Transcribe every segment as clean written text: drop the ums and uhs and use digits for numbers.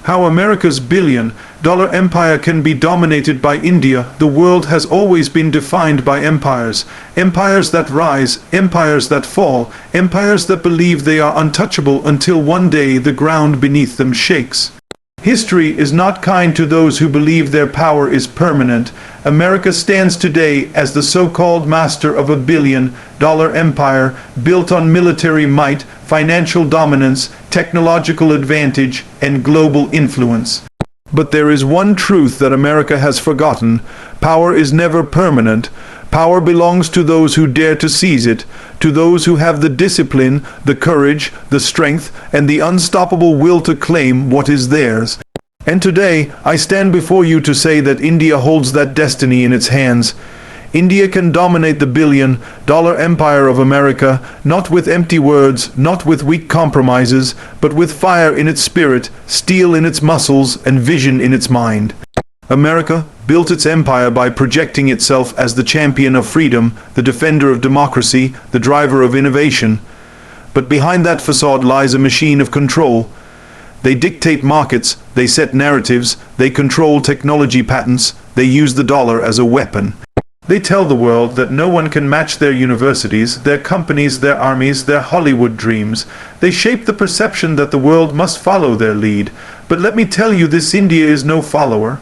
How America's billion-dollar empire can be dominated by India. The world has always been defined by empires. Empires that rise, empires that fall, empires that believe they are untouchable until one day the ground beneath them shakes. History is not kind to those who believe their power is permanent. America stands today as the so-called master of a billion-dollar empire built on military might, financial dominance, technological advantage, and global influence. But there is one truth that America has forgotten. Power is never permanent. Power belongs to those who dare to seize it, to those who have the discipline, the courage, the strength, and the unstoppable will to claim what is theirs. And today, I stand before you to say that India holds that destiny in its hands. India can dominate the billion-dollar empire of America, not with empty words, not with weak compromises, but with fire in its spirit, steel in its muscles, and vision in its mind. America built its empire by projecting itself as the champion of freedom, the defender of democracy, the driver of innovation. But behind that facade lies a machine of control. They dictate markets, they set narratives, they control technology patents, they use the dollar as a weapon. They tell the world that no one can match their universities, their companies, their armies, their Hollywood dreams. They shape the perception that the world must follow their lead. But let me tell you, this India is no follower.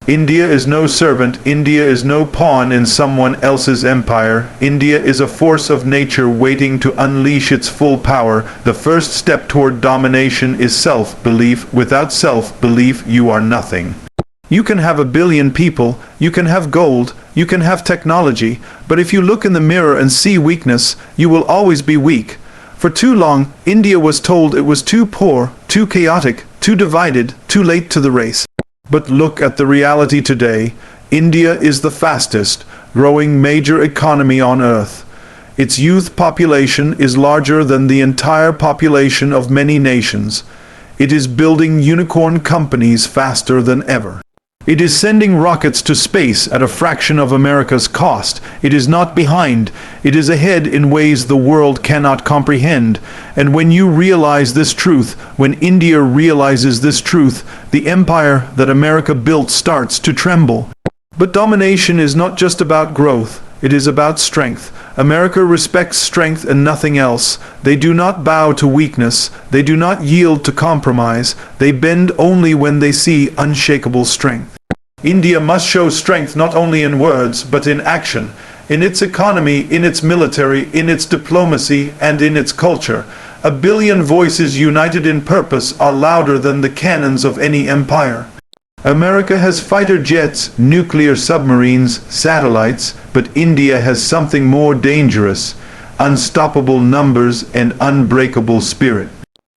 India is no servant. India is no pawn in someone else's empire. India is a force of nature waiting to unleash its full power. The first step toward domination is self-belief. Without self-belief, you are nothing. You can have a billion people, you can have gold, you can have technology, but if you look in the mirror and see weakness, you will always be weak. For too long, India was told it was too poor, too chaotic, too divided, too late to the race. But look at the reality today. India is the fastest growing major economy on earth. Its youth population is larger than the entire population of many nations. It is building unicorn companies faster than ever. It is sending rockets to space at a fraction of America's cost. It is not behind. It is ahead in ways the world cannot comprehend. And when you realize this truth, when India realizes this truth, the empire that America built starts to tremble. But domination is not just about growth. It is about strength. America respects strength and nothing else. They do not bow to weakness. They do not yield to compromise. They bend only when they see unshakable strength. India must show strength not only in words, but in action, in its economy, in its military, in its diplomacy, and in its culture. A billion voices united in purpose are louder than the cannons of any empire. America has fighter jets, nuclear submarines, satellites, but India has something more dangerous: unstoppable numbers and unbreakable spirit.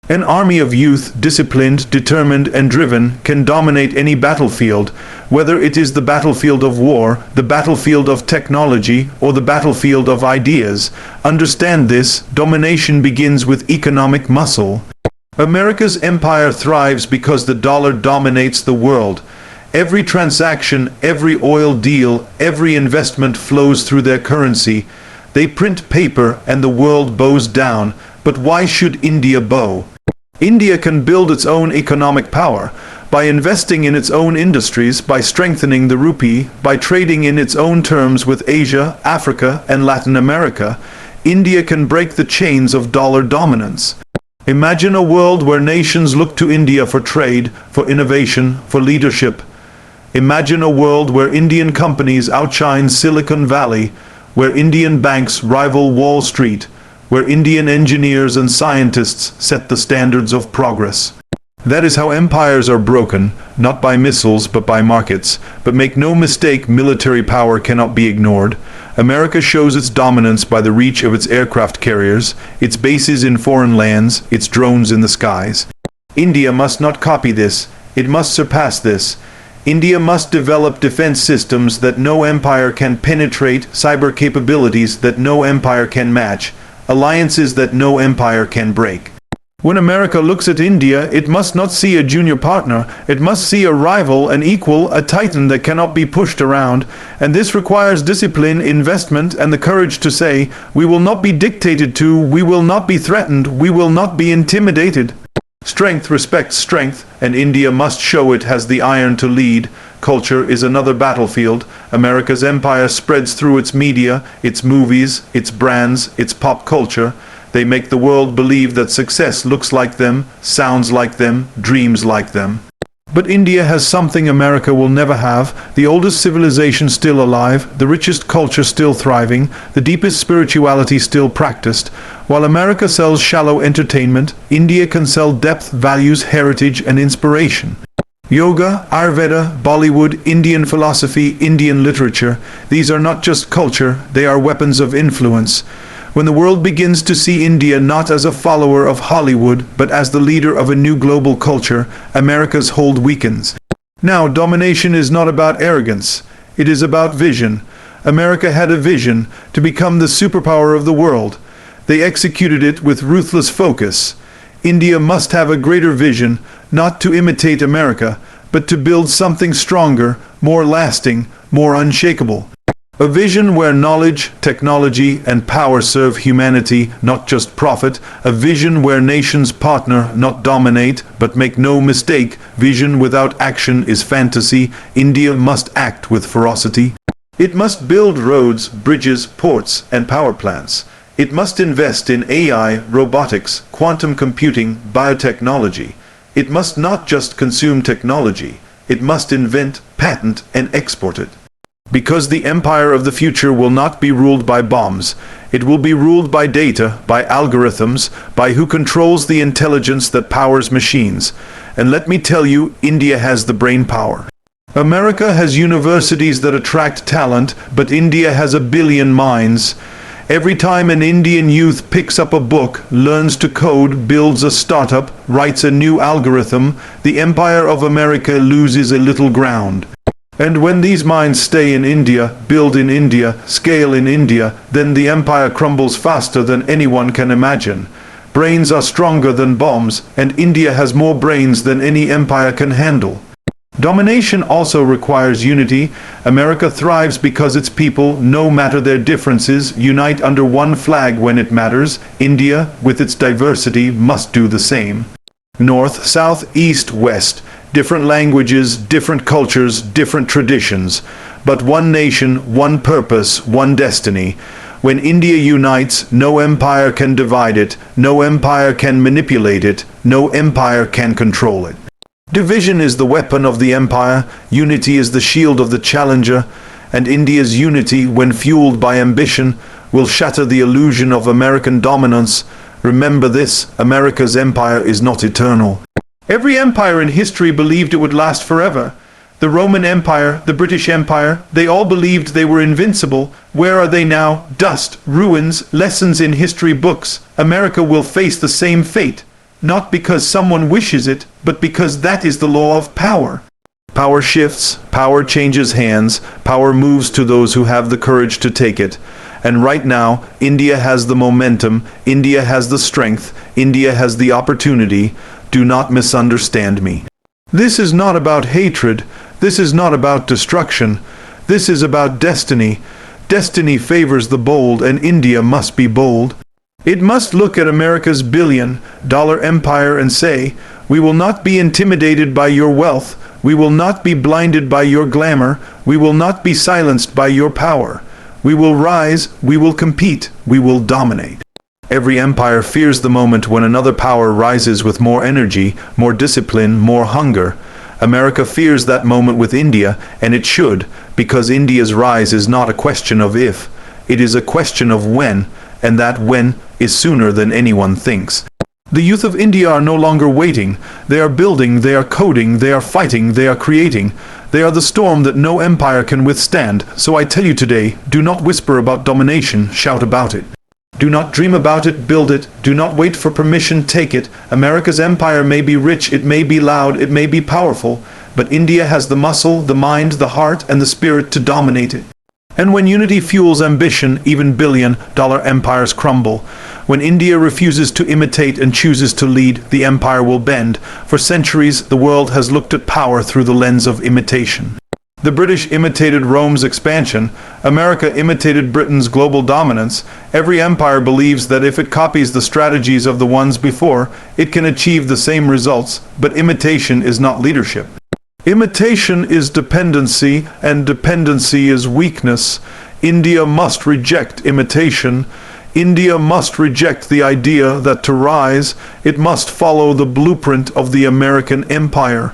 An army of youth, disciplined, determined, and driven, can dominate any battlefield, whether it is the battlefield of war, the battlefield of technology, or the battlefield of ideas. Understand this: domination begins with economic muscle. America's empire thrives because the dollar dominates the world. Every transaction, every oil deal, every investment flows through their currency. They print paper and the world bows down. But why should India bow? India can build its own economic power by investing in its own industries, by strengthening the rupee, by trading in its own terms with Asia, Africa, and Latin America. India can break the chains of dollar dominance. Imagine a world where nations look to India for trade, for innovation, for leadership. Imagine a world where Indian companies outshine Silicon Valley, where Indian banks rival Wall Street, where Indian engineers and scientists set the standards of progress. That is how empires are broken, not by missiles but by markets. But make no mistake, military power cannot be ignored. America shows its dominance by the reach of its aircraft carriers, its bases in foreign lands, its drones in the skies. India must not copy this. It must surpass this. India must develop defense systems that no empire can penetrate, cyber capabilities that no empire can match, alliances that no empire can break. When America looks at India, it must not see a junior partner. It must see a rival, an equal, a titan that cannot be pushed around. And this requires discipline, investment, and the courage to say, we will not be dictated to, we will not be threatened, we will not be intimidated. Strength respects strength, and India must show it has the iron to lead. Culture is another battlefield. America's empire spreads through its media, its movies, its brands, its pop culture. They make the world believe that success looks like them, sounds like them, dreams like them. But India has something America will never have: the oldest civilization still alive, the richest culture still thriving, the deepest spirituality still practiced. While America sells shallow entertainment, India can sell depth, values, heritage, and inspiration. Yoga, Ayurveda, Bollywood, Indian philosophy, Indian literature, these are not just culture, they are weapons of influence. When the world begins to see India not as a follower of Hollywood, but as the leader of a new global culture, America's hold weakens. Now, domination is not about arrogance. It is about vision. America had a vision to become the superpower of the world. They executed it with ruthless focus. India must have a greater vision, not to imitate America, but to build something stronger, more lasting, more unshakable. A vision where knowledge, technology, and power serve humanity, not just profit. A vision where nations partner, not dominate, but make no mistake, vision without action is fantasy. India must act with ferocity. It must build roads, bridges, ports, and power plants. It must invest in AI, robotics, quantum computing, biotechnology. It must not just consume technology. It must invent, patent, and export it. Because the empire of the future will not be ruled by bombs. It will be ruled by data, by algorithms, by who controls the intelligence that powers machines. And let me tell you, India has the brain power. America has universities that attract talent, but India has 1 billion minds. Every time an Indian youth picks up a book, learns to code, builds a startup, writes a new algorithm, the empire of America loses a little ground. And when these minds stay in India, build in India, scale in India, then the empire crumbles faster than anyone can imagine. Brains are stronger than bombs, and India has more brains than any empire can handle. Domination also requires unity. America thrives because its people, no matter their differences, unite under one flag when it matters. India, with its diversity, must do the same. North, south, east, west. Different languages, different cultures, different traditions. But one nation, one purpose, one destiny. When India unites, no empire can divide it, no empire can manipulate it, no empire can control it. Division is the weapon of the empire, unity is the shield of the challenger, and India's unity, when fueled by ambition, will shatter the illusion of American dominance. Remember this: America's empire is not eternal. Every empire in history believed it would last forever. The Roman Empire, the British Empire, they all believed they were invincible. Where are they now? Dust, ruins, lessons in history books. America will face the same fate. Not because someone wishes it, but because that is the law of power. Power shifts, power changes hands, power moves to those who have the courage to take it. And right now, India has the momentum, India has the strength, India has the opportunity. Do not misunderstand me. This is not about hatred. This is not about destruction. This is about destiny. Destiny favors the bold, and India must be bold. It must look at America's billion-dollar empire and say, "We will not be intimidated by your wealth. We will not be blinded by your glamour. We will not be silenced by your power. We will rise. We will compete. We will dominate." Every empire fears the moment when another power rises with more energy, more discipline, more hunger. America fears that moment with India, and it should, because India's rise is not a question of if, it is a question of when, and that when is sooner than anyone thinks. The youth of India are no longer waiting. They are building, they are coding, they are fighting, they are creating. They are the storm that no empire can withstand. So I tell you today, do not whisper about domination, shout about it. Do not dream about it, build it. Do not wait for permission, take it. America's empire may be rich, it may be loud, it may be powerful, but India has the muscle, the mind, the heart, and the spirit to dominate it. And when unity fuels ambition, even billion-dollar empires crumble. When India refuses to imitate and chooses to lead, the empire will bend. For centuries, the world has looked at power through the lens of imitation. The British imitated Rome's expansion. America imitated Britain's global dominance. Every empire believes that if it copies the strategies of the ones before, it can achieve the same results, but imitation is not leadership. Imitation is dependency, and dependency is weakness. India must reject imitation. India must reject the idea that to rise, it must follow the blueprint of the American empire.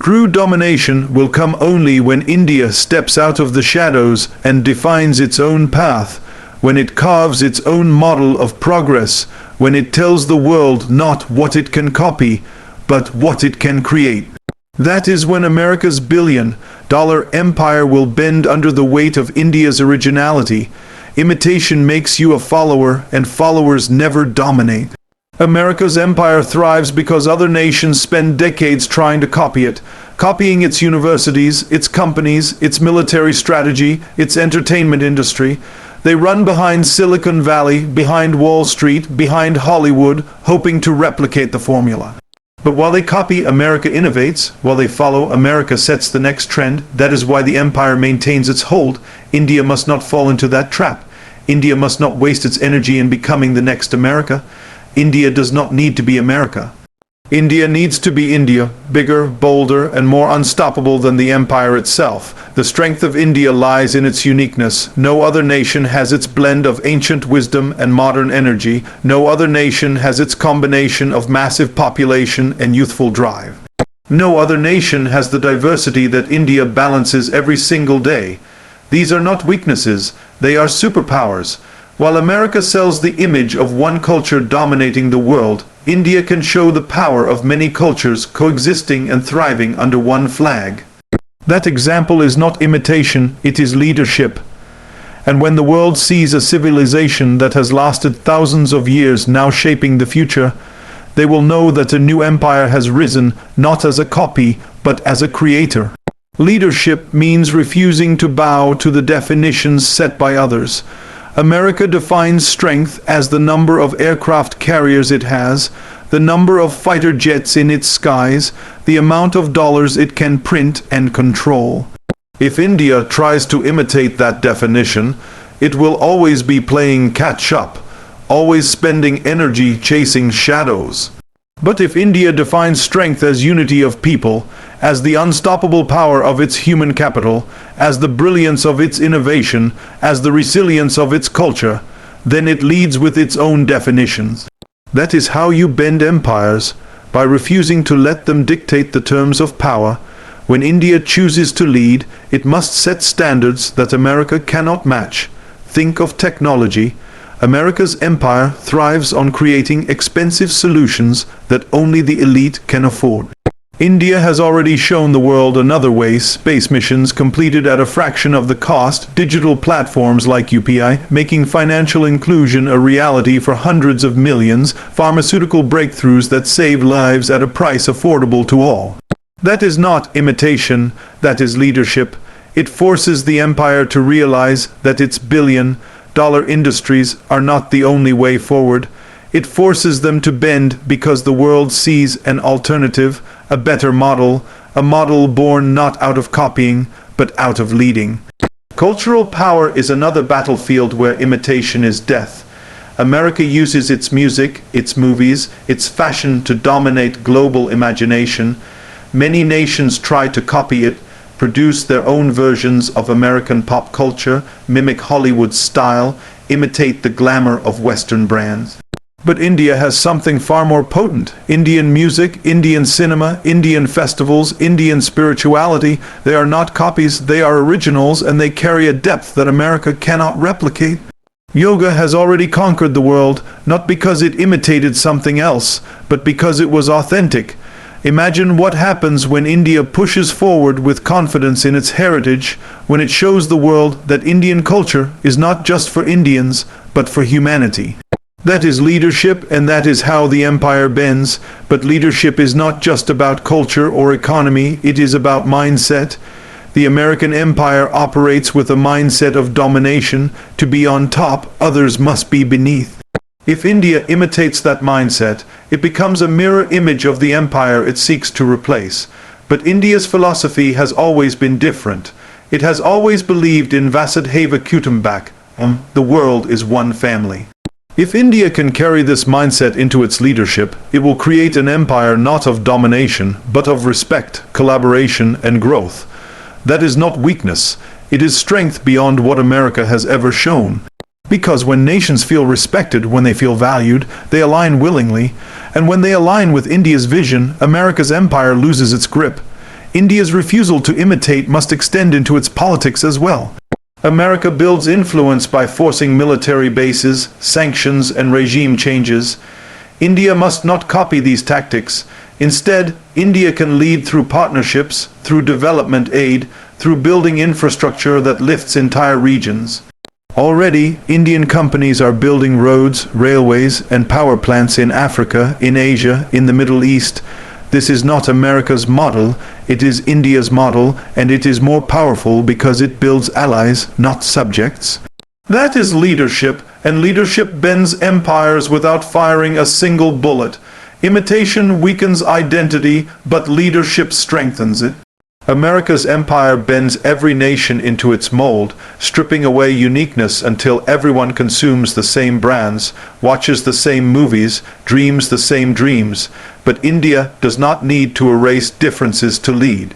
True domination will come only when India steps out of the shadows and defines its own path, when it carves its own model of progress, when it tells the world not what it can copy, but what it can create. That is when America's billion-dollar empire will bend under the weight of India's originality. Imitation makes you a follower, and followers never dominate. America's empire thrives because other nations spend decades trying to copy it, copying its universities, its companies, its military strategy, its entertainment industry. They run behind Silicon Valley, behind Wall Street, behind Hollywood, hoping to replicate the formula. But while they copy, America innovates. While they follow, America sets the next trend. That is why the empire maintains its hold. India must not fall into that trap. India must not waste its energy in becoming the next America. India does not need to be America. India needs to be India, bigger, bolder, and more unstoppable than the empire itself. The strength of India lies in its uniqueness. No other nation has its blend of ancient wisdom and modern energy. No other nation has its combination of massive population and youthful drive. No other nation has the diversity that India balances every single day. These are not weaknesses, they are superpowers. While America sells the image of one culture dominating the world, India can show the power of many cultures coexisting and thriving under one flag. That example is not imitation, it is leadership. And when the world sees a civilization that has lasted thousands of years now shaping the future, they will know that a new empire has risen not as a copy, but as a creator. Leadership means refusing to bow to the definitions set by others. America defines strength as the number of aircraft carriers it has, the number of fighter jets in its skies, the amount of dollars it can print and control. If India tries to imitate that definition, it will always be playing catch-up, always spending energy chasing shadows. But if India defines strength as unity of people, as the unstoppable power of its human capital, as the brilliance of its innovation, as the resilience of its culture, then it leads with its own definitions. That is how you bend empires, by refusing to let them dictate the terms of power. When India chooses to lead, it must set standards that America cannot match. Think of technology. America's empire thrives on creating expensive solutions that only the elite can afford. India has already shown the world another way: space missions completed at a fraction of the cost, digital platforms like UPI, making financial inclusion a reality for hundreds of millions, pharmaceutical breakthroughs that save lives at a price affordable to all. That is not imitation, that is leadership. It forces the empire to realize that its billion-dollar industries are not the only way forward. It forces them to bend because the world sees an alternative, a better model, a model born not out of copying, but out of leading. Cultural power is another battlefield where imitation is death. America uses its music, its movies, its fashion to dominate global imagination. Many nations try to copy it, produce their own versions of American pop culture, mimic Hollywood's style, imitate the glamour of Western brands. But India has something far more potent. Indian music, Indian cinema, Indian festivals, Indian spirituality. They are not copies, they are originals, and they carry a depth that America cannot replicate. Yoga has already conquered the world, not because it imitated something else, but because it was authentic. Imagine what happens when India pushes forward with confidence in its heritage, when it shows the world that Indian culture is not just for Indians, but for humanity. That is leadership, and that is how the empire bends. But leadership is not just about culture or economy, it is about mindset. The American empire operates with a mindset of domination. To be on top, others must be beneath. If India imitates that mindset, it becomes a mirror image of the empire it seeks to replace. But India's philosophy has always been different. It has always believed in Vasudhaiva Kutumbak, the world is one family. If India can carry this mindset into its leadership, it will create an empire not of domination, but of respect, collaboration, and growth. That is not weakness, it is strength beyond what America has ever shown. Because when nations feel respected, when they feel valued, they align willingly, and when they align with India's vision, America's empire loses its grip. India's refusal to imitate must extend into its politics as well. America builds influence by forcing military bases, sanctions, and regime changes. India must not copy these tactics. Instead, India can lead through partnerships, through development aid, through building infrastructure that lifts entire regions. Already, Indian companies are building roads, railways, and power plants in Africa, in Asia, in the Middle East. This is not America's model, it is India's model, and it is more powerful because it builds allies, not subjects. That is leadership, and leadership bends empires without firing a single bullet. Imitation weakens identity, but leadership strengthens it. America's empire bends every nation into its mold, stripping away uniqueness until everyone consumes the same brands, watches the same movies, dreams the same dreams. But India does not need to erase differences to lead.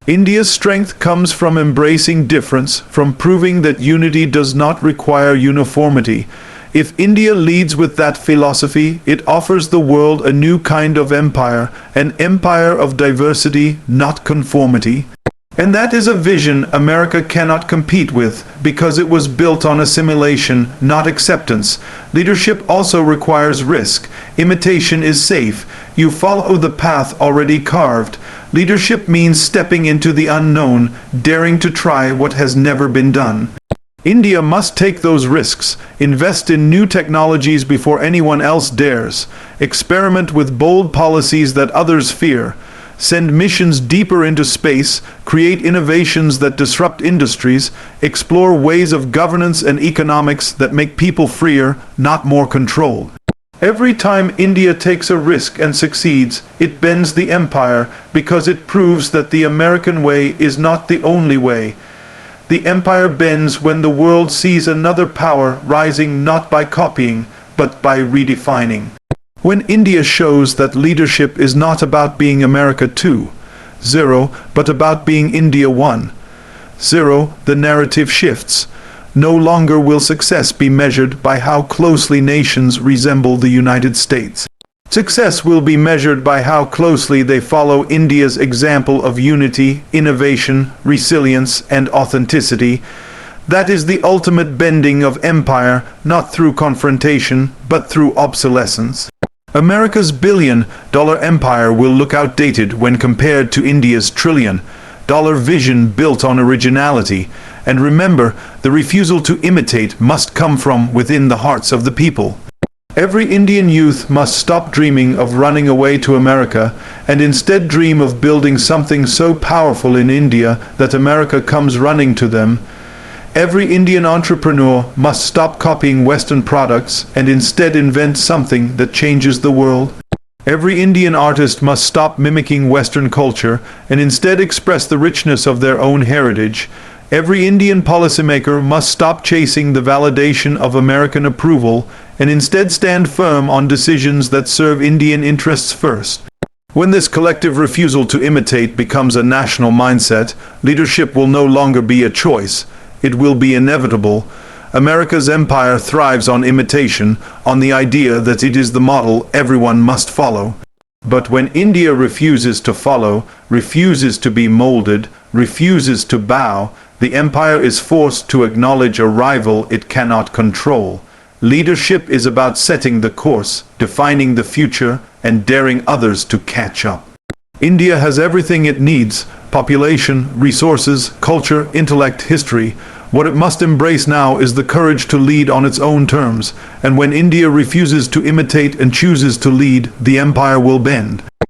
India's strength comes from embracing difference, from proving that unity does not require uniformity. If India leads with that philosophy, it offers the world a new kind of empire, an empire of diversity, not conformity. And that is a vision America cannot compete with, because it was built on assimilation, not acceptance. Leadership also requires risk. Imitation is safe. You follow the path already carved. Leadership means stepping into the unknown, daring to try what has never been done. India must take those risks, invest in new technologies before anyone else dares, experiment with bold policies that others fear, send missions deeper into space, create innovations that disrupt industries, explore ways of governance and economics that make people freer, not more controlled. Every time India takes a risk and succeeds, it bends the empire because it proves that the American way is not the only way. The empire bends when the world sees another power rising not by copying, but by redefining. When India shows that leadership is not about being America 2.0, but about being India 1.0, the narrative shifts. No longer will success be measured by how closely nations resemble the United States. Success will be measured by how closely they follow India's example of unity, innovation, resilience, and authenticity. That is the ultimate bending of empire, not through confrontation, but through obsolescence. America's billion-dollar empire will look outdated when compared to India's trillion-dollar vision built on originality. And remember, the refusal to imitate must come from within the hearts of the people. Every Indian youth must stop dreaming of running away to America and instead dream of building something so powerful in India that America comes running to them. Every Indian entrepreneur must stop copying Western products and instead invent something that changes the world. Every Indian artist must stop mimicking Western culture and instead express the richness of their own heritage. Every Indian policymaker must stop chasing the validation of American approval and instead stand firm on decisions that serve Indian interests first. When this collective refusal to imitate becomes a national mindset, leadership will no longer be a choice. It will be inevitable. America's empire thrives on imitation, on the idea that it is the model everyone must follow. But when India refuses to follow, refuses to be molded, refuses to bow, the empire is forced to acknowledge a rival it cannot control. Leadership is about setting the course, defining the future, and daring others to catch up. India has everything it needs: population, resources, culture, intellect, history. What it must embrace now is the courage to lead on its own terms, and when India refuses to imitate and chooses to lead, the empire will bend.